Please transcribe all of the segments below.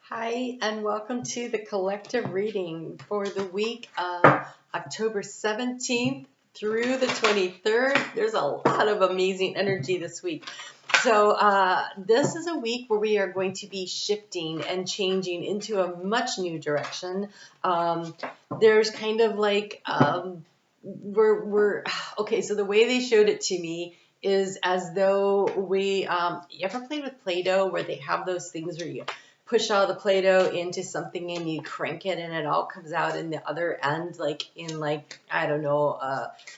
Hi, and welcome to the collective reading for the week of October 17th through the 23rd. There's a lot of amazing energy this week. So this is a week where we are going to be shifting and changing into a much new direction. There's kind of like we're okay. So the way they showed it to me is as though you ever played with Play-Doh where they have those things where you push all the Play-Doh into something and you crank it and it all comes out in the other end, like in I don't know,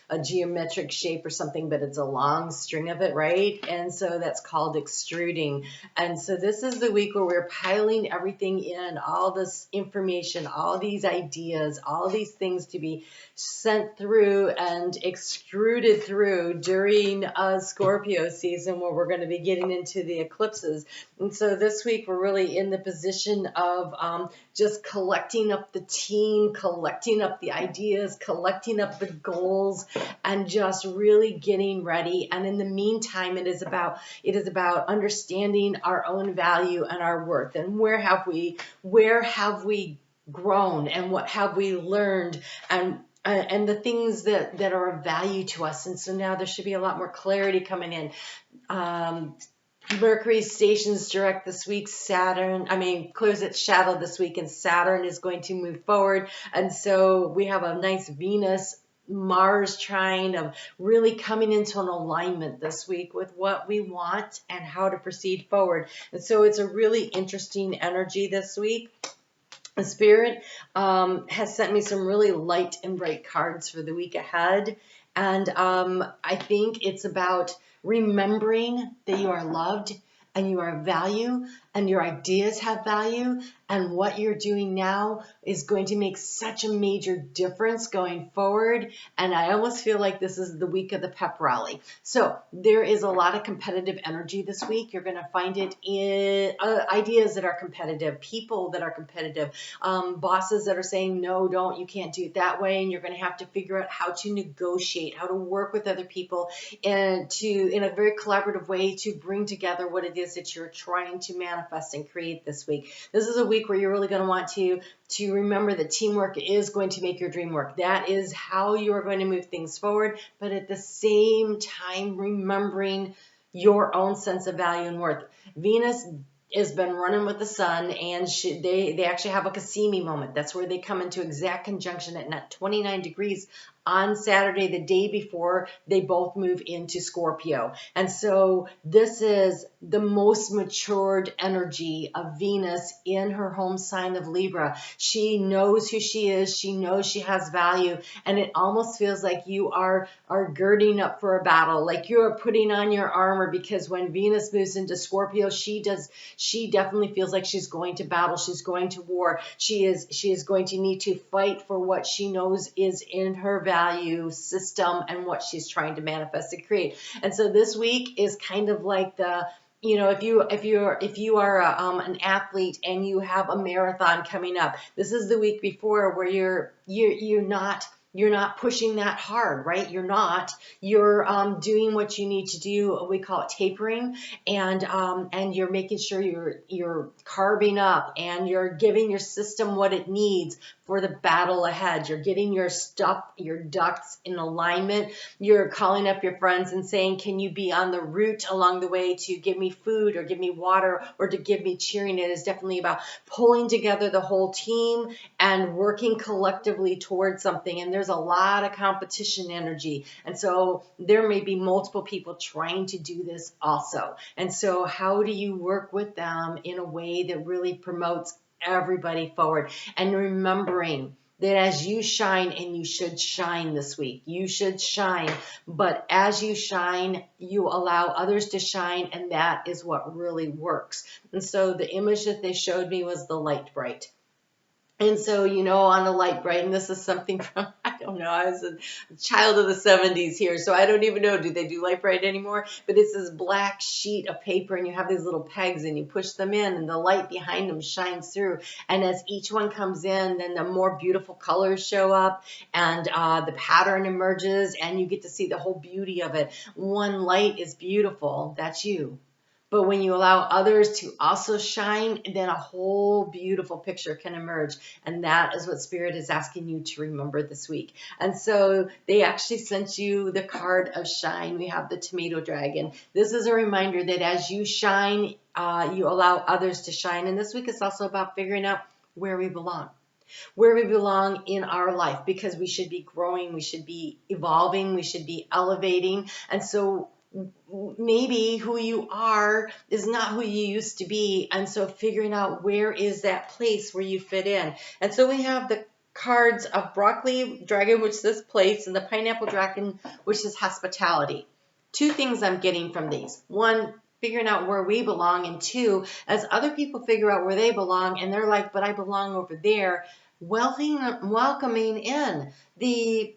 a geometric shape or something, but it's a long string of it, right? And so that's called extruding. And so this is the week where we're piling everything in, all this information, all these ideas, all these things to be sent through and extruded through during Scorpio season, where we're going to be getting into the eclipses. And so this week we're really in the position of just collecting up the team, collecting up the ideas, collecting up the goals, and just really getting ready. And in the meantime, it is about understanding our own value and our worth, and where have we grown, and what have we learned, and the things that are of value to us. And so now there should be a lot more clarity coming in. Mercury stations direct this week. Clears its shadow this week, and Saturn is going to move forward. And so we have a nice Venus-Mars trine of really coming into an alignment this week with what we want and how to proceed forward. And so it's a really interesting energy this week. The Spirit has sent me some really light and bright cards for the week ahead. And I think it's about remembering that you are loved and you are of value and your ideas have value, and what you're doing now is going to make such a major difference going forward. And I almost feel like this is the week of the pep rally. So there is a lot of competitive energy this week. You're going to find it in ideas that are competitive, people that are competitive, bosses that are saying, no, you can't do it that way. And you're going to have to figure out how to negotiate, how to work with other people, and in a very collaborative way to bring together what it is that you're trying to manifest and create this week. This is a week where you're really going to want to remember that teamwork is going to make your dream work. That is how you are going to move things forward, but at the same time, remembering your own sense of value and worth. Venus has been running with the sun, and they actually have a Cassini moment. That's where they come into exact conjunction at 29 degrees on Saturday, the day before they both move into Scorpio. And so this is the most matured energy of Venus in her home sign of Libra. She knows who she is. She knows she has value. And it almost feels like you are girding up for a battle, like you are putting on your armor, because when Venus moves into Scorpio, she definitely feels like she's going to battle. She's going to war. She is going to need to fight for what she knows is in her value system and what she's trying to manifest and create. And so this week is kind of like if you are an athlete and you have a marathon coming up, this is the week before where you're not pushing that hard, right? You're doing what you need to do. We call it tapering, and you're making sure you're carving up, and you're giving your system what it needs for the battle ahead. You're getting your ducks in alignment. You're calling up your friends and saying, can you be on the route along the way to give me food or give me water or to give me cheering? It is definitely about pulling together the whole team and working collectively towards something. And there's a lot of competition energy. And so there may be multiple people trying to do this also. And so how do you work with them in a way that really promotes everybody forward? And remembering that as you shine, and you should shine this week, you should shine, but as you shine, you allow others to shine, and that is what really works. And so the image that they showed me was the light bright. And so, on a light bright, and this is something from, I don't know, I was a child of the 70s here, so I don't even know, do they do light bright anymore? But it's this black sheet of paper, and you have these little pegs, and you push them in, and the light behind them shines through. And as each one comes in, then the more beautiful colors show up, and the pattern emerges, and you get to see the whole beauty of it. One light is beautiful, that's you. But when you allow others to also shine, then a whole beautiful picture can emerge. And that is what Spirit is asking you to remember this week. And so they actually sent you the card of shine. We have the tomato dragon. This is a reminder that as you shine, you allow others to shine. And this week is also about figuring out where we belong. Where we belong in our life, because we should be growing, we should be evolving, we should be elevating. And so maybe who you are is not who you used to be. And so figuring out where is that place where you fit in. And so we have the cards of broccoli dragon, which says place, and the pineapple dragon, which is hospitality. Two things I'm getting from these. One, figuring out where we belong, and two, as other people figure out where they belong and they're like, but I belong over there, welcoming in the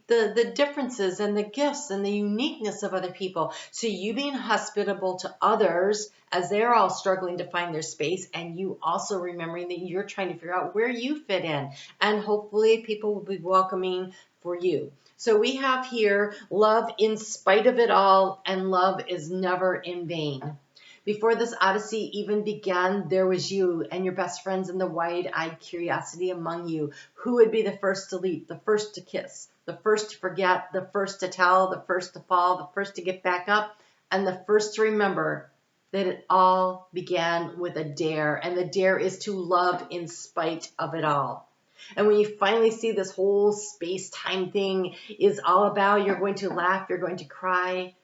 differences and the gifts and the uniqueness of other people. So you being hospitable to others as they're all struggling to find their space, and you also remembering that you're trying to figure out where you fit in, and hopefully people will be welcoming for you. So we have here love in spite of it all, and love is never in vain. Before this odyssey even began, there was you and your best friends and the wide-eyed curiosity among you. Who would be the first to leap, the first to kiss, the first to forget, the first to tell, the first to fall, the first to get back up, and the first to remember that it all began with a dare, and the dare is to love in spite of it all. And when you finally see this whole space-time thing is all about, you're going to laugh, you're going to cry,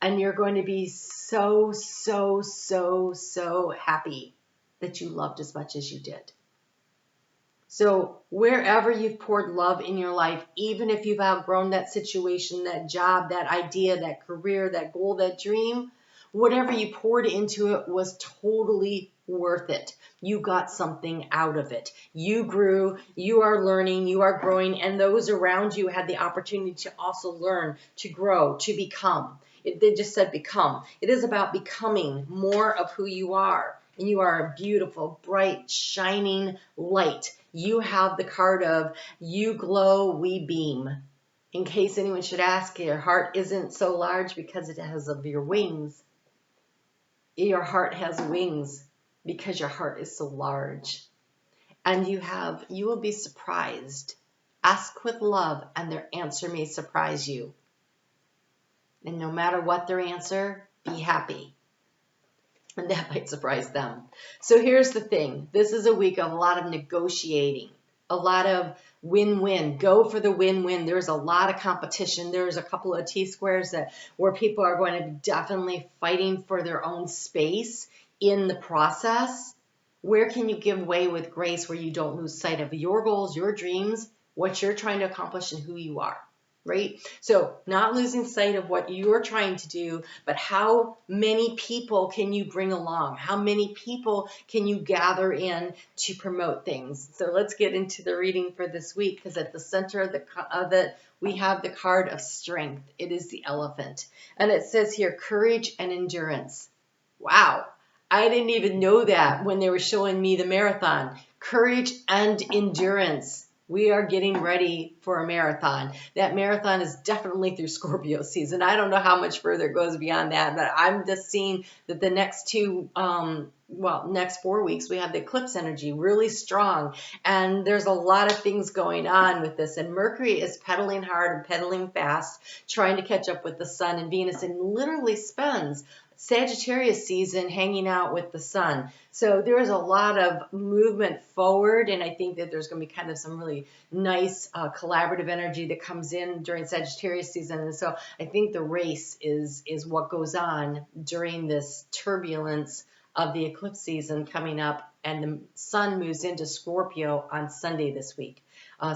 and you're going to be so, so, so, so happy that you loved as much as you did. So wherever you've poured love in your life, even if you've outgrown that situation, that job, that idea, that career, that goal, that dream, whatever you poured into it was totally worth it. You got something out of it. You grew, you are learning, you are growing, and those around you had the opportunity to also learn, to grow, to become. They just said become. It is about becoming more of who you are. And you are a beautiful, bright, shining light. You have the card of you glow, we beam. In case anyone should ask, your heart isn't so large because it has of your wings. Your heart has wings because your heart is so large. And you will be surprised. Ask with love and their answer may surprise you. And no matter what their answer, be happy. And that might surprise them. So here's the thing. This is a week of a lot of negotiating, a lot of win-win. Go for the win-win. There's a lot of competition. There's a couple of T-squares where people are going to be definitely fighting for their own space in the process. Where can you give way with grace where you don't lose sight of your goals, your dreams, what you're trying to accomplish, and who you are? Right? So not losing sight of what you're trying to do, but how many people can you bring along? How many people can you gather in to promote things? So let's get into the reading for this week, because at the center of it, we have the card of strength. It is the elephant. And it says here, courage and endurance. Wow. I didn't even know that when they were showing me the marathon. Courage and endurance. We are getting ready for a marathon. That marathon is definitely through Scorpio season. I don't know how much further it goes beyond that, but I'm just seeing that the next next 4 weeks, we have the eclipse energy really strong. And there's a lot of things going on with this. And Mercury is pedaling hard and pedaling fast, trying to catch up with the sun and Venus, and literally spends Sagittarius season hanging out with the sun. So there is a lot of movement forward, and I think that there's going to be kind of some really nice collaborative energy that comes in during Sagittarius season. And so I think the race is what goes on during this turbulence of the eclipse season coming up, and the sun moves into Scorpio on Sunday this week.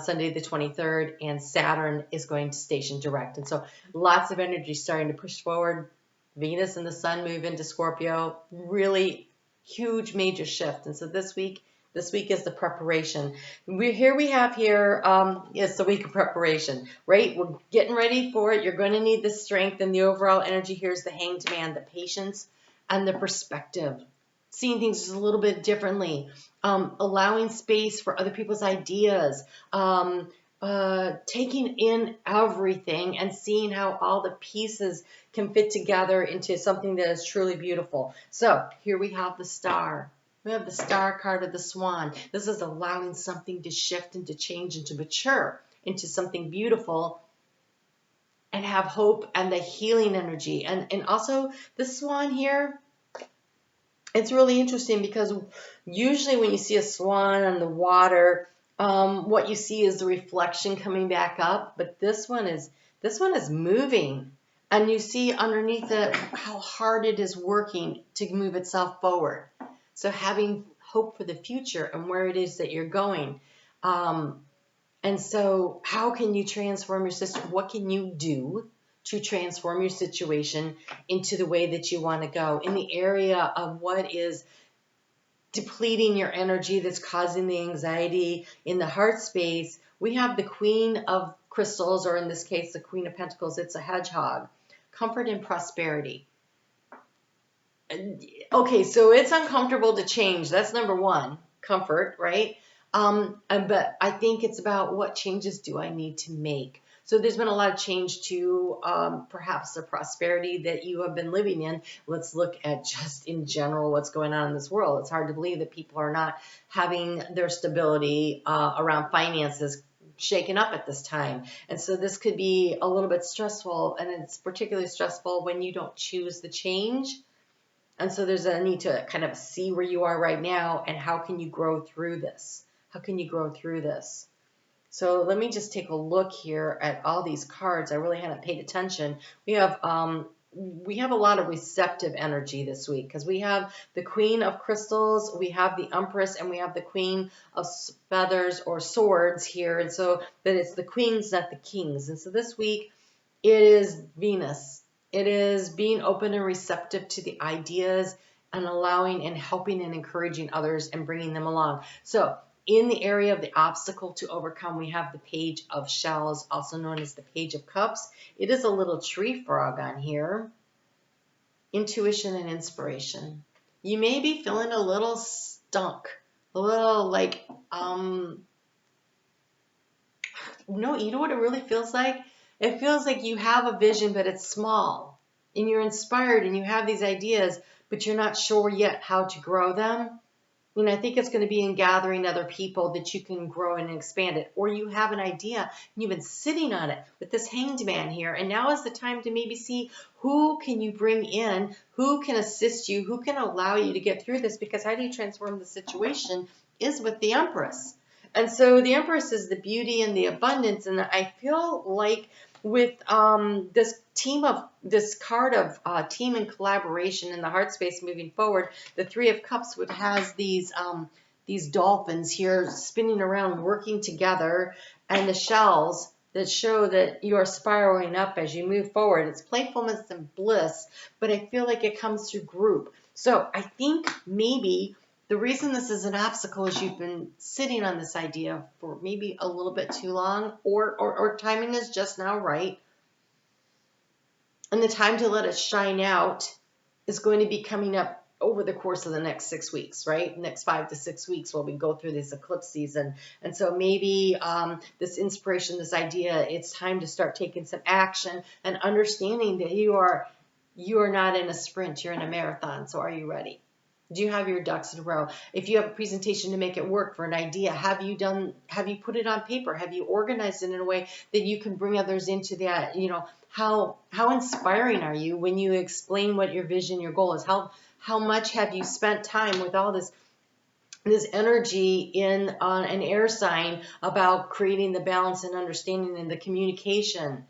Sunday the 23rd, and Saturn is going to station direct. And so lots of energy starting to push forward. Venus and the sun move into Scorpio, really huge major shift. And so this week is the preparation. We have is the week of preparation, right? We're getting ready for it. You're going to need the strength, and the overall energy here is the Hanged Man, the patience and the perspective, seeing things just a little bit differently, allowing space for other people's ideas, taking in everything and seeing how all the pieces can fit together into something that is truly beautiful. So here we have the star. We have the star card of the swan. This is allowing something to shift and to change and to mature into something beautiful and have hope and the healing energy. And also the swan here, it's really interesting because usually when you see a swan on the water, what you see is the reflection coming back up. But this one is moving, and you see underneath it how hard it is working to move itself forward. So having hope for the future and where it is that you're going. And so how can you transform your system? What can you do to transform your situation into the way that you want to go in the area of what is depleting your energy, that's causing the anxiety in the heart space? We have the Queen of Crystals, or in this case, the Queen of Pentacles. It's a hedgehog. Comfort and prosperity. Okay, so it's uncomfortable to change. That's number one, comfort, right? But I think it's about what changes do I need to make. So there's been a lot of change to perhaps the prosperity that you have been living in. Let's look at just in general what's going on in this world. It's hard to believe that people are not having their stability around finances shaken up at this time. And so this could be a little bit stressful, and it's particularly stressful when you don't choose the change. And so there's a need to kind of see where you are right now and how can you grow through this? How can you grow through this? So let me just take a look here at all these cards. I really haven't paid attention. We have a lot of receptive energy this week because we have the Queen of Crystals, we have the Empress, and we have the Queen of Feathers or Swords here. And so that it's the queens, not the kings. And so this week it is Venus. It is being open and receptive to the ideas and allowing and helping and encouraging others and bringing them along. So in the area of the obstacle to overcome, we have the Page of Shells, also known as the Page of Cups. It is a little tree frog on here. Intuition and inspiration. You may be feeling a little stunk, a little like, no, you know what it really feels like? It feels like you have a vision, but it's small, and you're inspired, and you have these ideas, but you're not sure yet how to grow them. And I think it's going to be in gathering other people that you can grow and expand it. Or you have an idea, and you've been sitting on it with this Hanged Man here, and now is the time to maybe see who can you bring in, who can assist you, who can allow you to get through this, because how do you transform the situation is with the Empress. And so the Empress is the beauty and the abundance, and I feel like with this card of team and collaboration in the heart space moving forward, the Three of Cups, which has these dolphins here spinning around working together, and the shells that show that you are spiraling up as you move forward. It's playfulness and bliss, but I feel like it comes through group. So I think maybe the reason this is an obstacle is you've been sitting on this idea for maybe a little bit too long, or timing is just now right. And the time to let it shine out is going to be coming up over the course of the next 6 weeks, right? Next 5 to 6 weeks while we go through this eclipse season. And so maybe this inspiration, this idea, it's time to start taking some action and understanding that you are not in a sprint, you're in a marathon. So are you ready? Do you have your ducks in a row? If you have a presentation to make it work for an idea, have you put it on paper? Have you organized it in a way that you can bring others into that? You know, how inspiring are you when you explain what your vision, your goal is? How much have you spent time with all this energy in an air sign about creating the balance and understanding and the communication?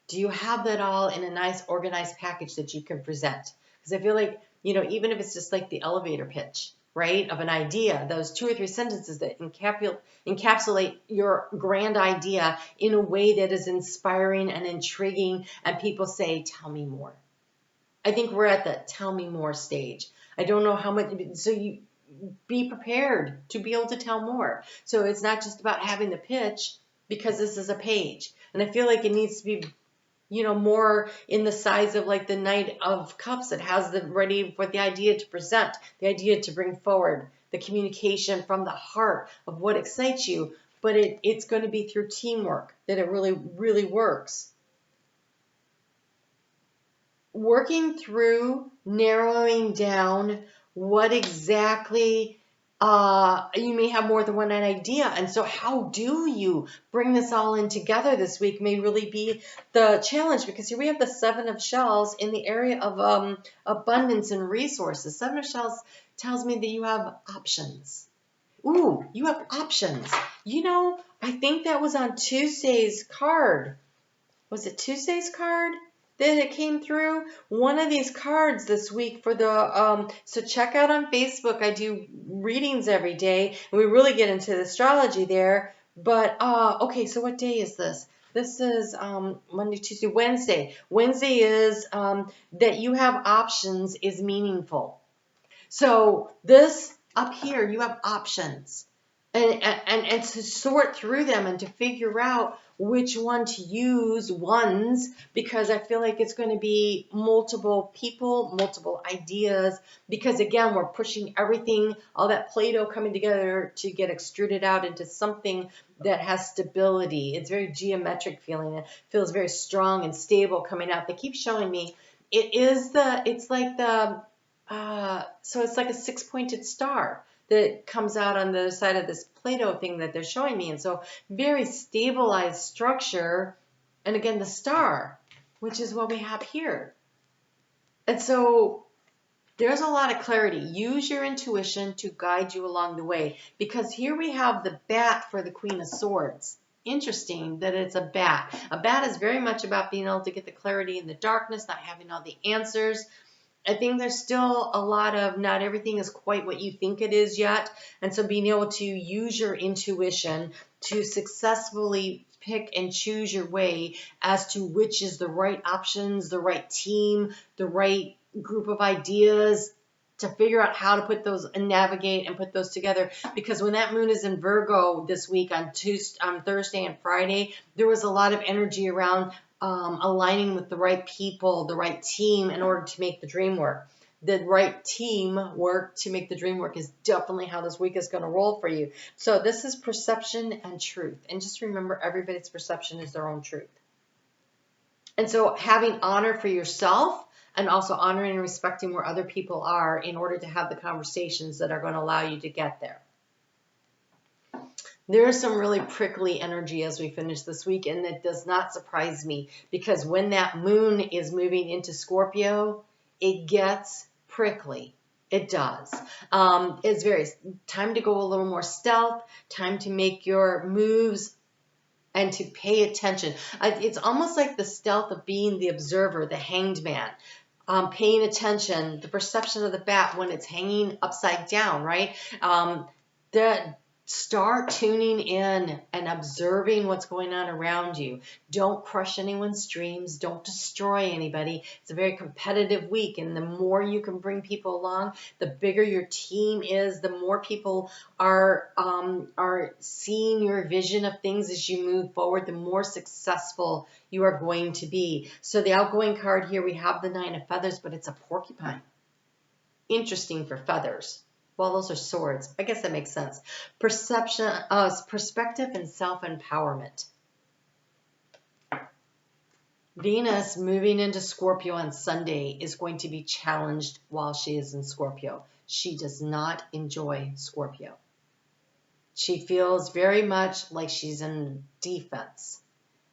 Do you have that all in a nice organized package that you can present? Because I feel like, you know, even if it's just like the elevator pitch, right, of an idea, those 2 or 3 sentences that encapsulate your grand idea in a way that is inspiring and intriguing, and people say, tell me more. I think we're at the tell me more stage. I don't know how much, so you be prepared to be able to tell more. So it's not just about having the pitch, because this is a page. And I feel like it needs to be, you know, more in the size of like the Knight of Cups. It has the ready for the idea to present, the idea to bring forward, the communication from the heart of what excites you but it's going to be through teamwork that it really, really works. Working through narrowing down what exactly you may have more than one idea. And so how do you bring this all in together this week may really be the challenge, because here we have the Seven of Shells in the area of abundance and resources. Seven of Shells tells me that you have options. Ooh, you have options. You know, I think that was on Tuesday's card. Was it Tuesday's card that it came through? One of these cards this week for the, so check out on Facebook. I do readings every day, and we really get into the astrology there. But, okay, so what day is this? This is Monday, Tuesday, Wednesday. Wednesday is that you have options is meaningful. So this up here, you have options. And to sort through them and to figure out which one to use, ones, because I feel like it's going to be multiple people, multiple ideas, because again, we're pushing everything, all that Play-Doh coming together to get extruded out into something that has stability. It's very geometric feeling. It feels very strong and stable coming out. They keep showing me it's like so it's like a six-pointed star that comes out on the side of this Play-Doh thing that they're showing me. And so very stabilized structure. And again, the star, which is what we have here. And so there's a lot of clarity. Use your intuition to guide you along the way, because here we have the bat for the Queen of Swords. Interesting that it's a bat. A bat is very much about being able to get the clarity in the darkness, not having all the answers. I think there's still a lot of not everything is quite what you think it is yet. And so being able to use your intuition to successfully pick and choose your way as to which is the right options, the right team, the right group of ideas, to figure out how to put those and navigate and put those together. Because when that moon is in Virgo this week on Thursday and Friday, there was a lot of energy around aligning with the right people, the right team in order to make the dream work. The right team work to make the dream work is definitely how this week is going to roll for you. So this is perception and truth. And just remember, everybody's perception is their own truth. And so having honor for yourself and also honoring and respecting where other people are in order to have the conversations that are going to allow you to get there. There is some really prickly energy as we finish this week, and it does not surprise me, because when that moon is moving into Scorpio, it gets prickly. It does. It's very time to go a little more stealth, time to make your moves and to pay attention. It's almost like the stealth of being the observer, the hanged man. Paying attention, the perception of the bat when it's hanging upside down, right? Start tuning in and observing what's going on around you. Don't crush anyone's dreams. Don't destroy anybody. It's a very competitive week, and the more you can bring people along, the bigger your team is, the more people are seeing your vision of things as you move forward, the more successful you are going to be. So the outgoing card here, we have the Nine of Feathers, but it's a porcupine. Interesting for feathers. Well, those are swords. I guess that makes sense. Perception, perspective, and self-empowerment. Venus moving into Scorpio on Sunday is going to be challenged while she is in Scorpio. She does not enjoy Scorpio. She feels very much like she's in defense.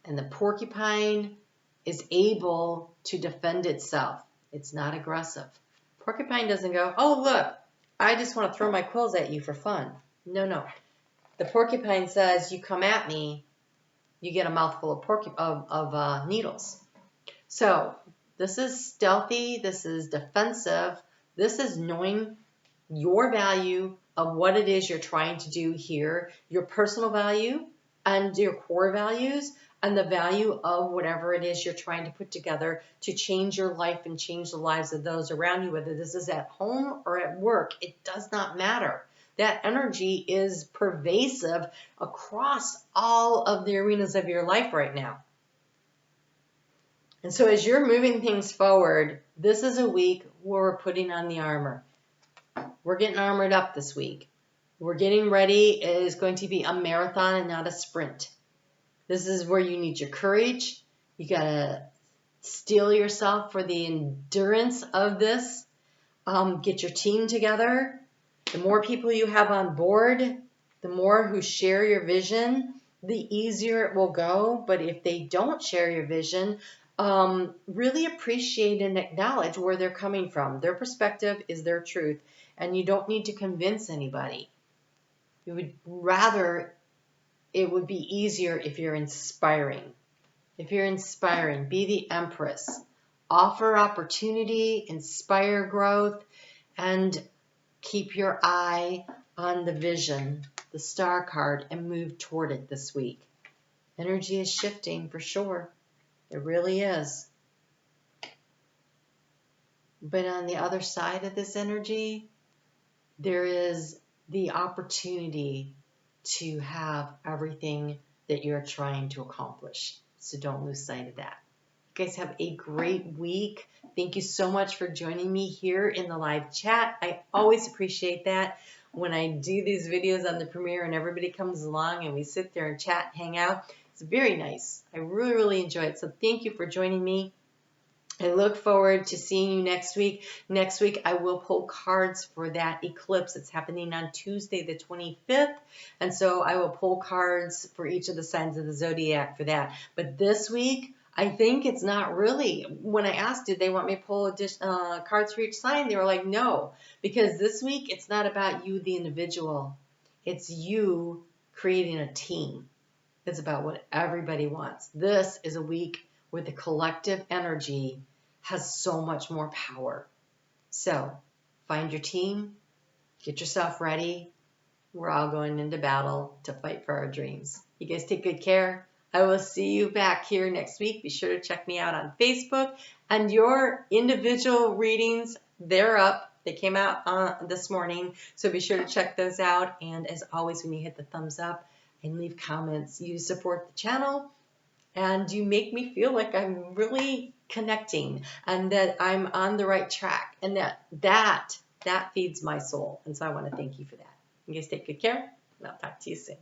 And the porcupine is able to defend itself. It's not aggressive. Porcupine doesn't go, oh, look, I just want to throw my quills at you for fun. No. The porcupine says, you come at me, you get a mouthful of needles. So this is stealthy. This is defensive. This is knowing your value of what it is you're trying to do here, your personal value and your core values, and the value of whatever it is you're trying to put together to change your life and change the lives of those around you, whether this is at home or at work. It does not matter. That energy is pervasive across all of the arenas of your life right now. And so as you're moving things forward, this is a week where we're putting on the armor. We're getting armored up this week. We're getting ready. It is going to be a marathon and not a sprint. This is where you need your courage. You got to steel yourself for the endurance of this. Get your team together. The more people you have on board, the more who share your vision, the easier it will go. But if they don't share your vision, really appreciate and acknowledge where they're coming from. Their perspective is their truth, and you don't need to convince anybody. You would rather, it would be easier if you're inspiring. If you're inspiring, be the empress. Offer opportunity, inspire growth, and keep your eye on the vision, the star card, and move toward it this week. Energy is shifting for sure. It really is. But on the other side of this energy, there is the opportunity to have everything that you're trying to accomplish. So don't lose sight of that. You guys have a great week. Thank you so much for joining me here in the live chat. I always appreciate that when I do these videos on the premiere and everybody comes along and we sit there and chat and hang out. It's very nice. I really, really enjoy it. So thank you for joining me. I look forward to seeing you next week. Next week, I will pull cards for that eclipse. It's happening on Tuesday, the 25th. And so I will pull cards for each of the signs of the zodiac for that. But this week, I think it's not really. When I asked, did they want me to pull cards for each sign? They were like, no. Because this week, it's not about you, the individual. It's you creating a team. It's about what everybody wants. This is a week where the collective energy has so much more power. So find your team, get yourself ready. We're all going into battle to fight for our dreams. You guys take good care. I will see you back here next week. Be sure to check me out on Facebook. And your individual readings, they're up. They came out this morning. So be sure to check those out. And as always, when you hit the thumbs up and leave comments, you support the channel. And you make me feel like I'm really connecting and that I'm on the right track, and that feeds my soul. And so I want to thank you for that. You guys take good care, and I'll talk to you soon.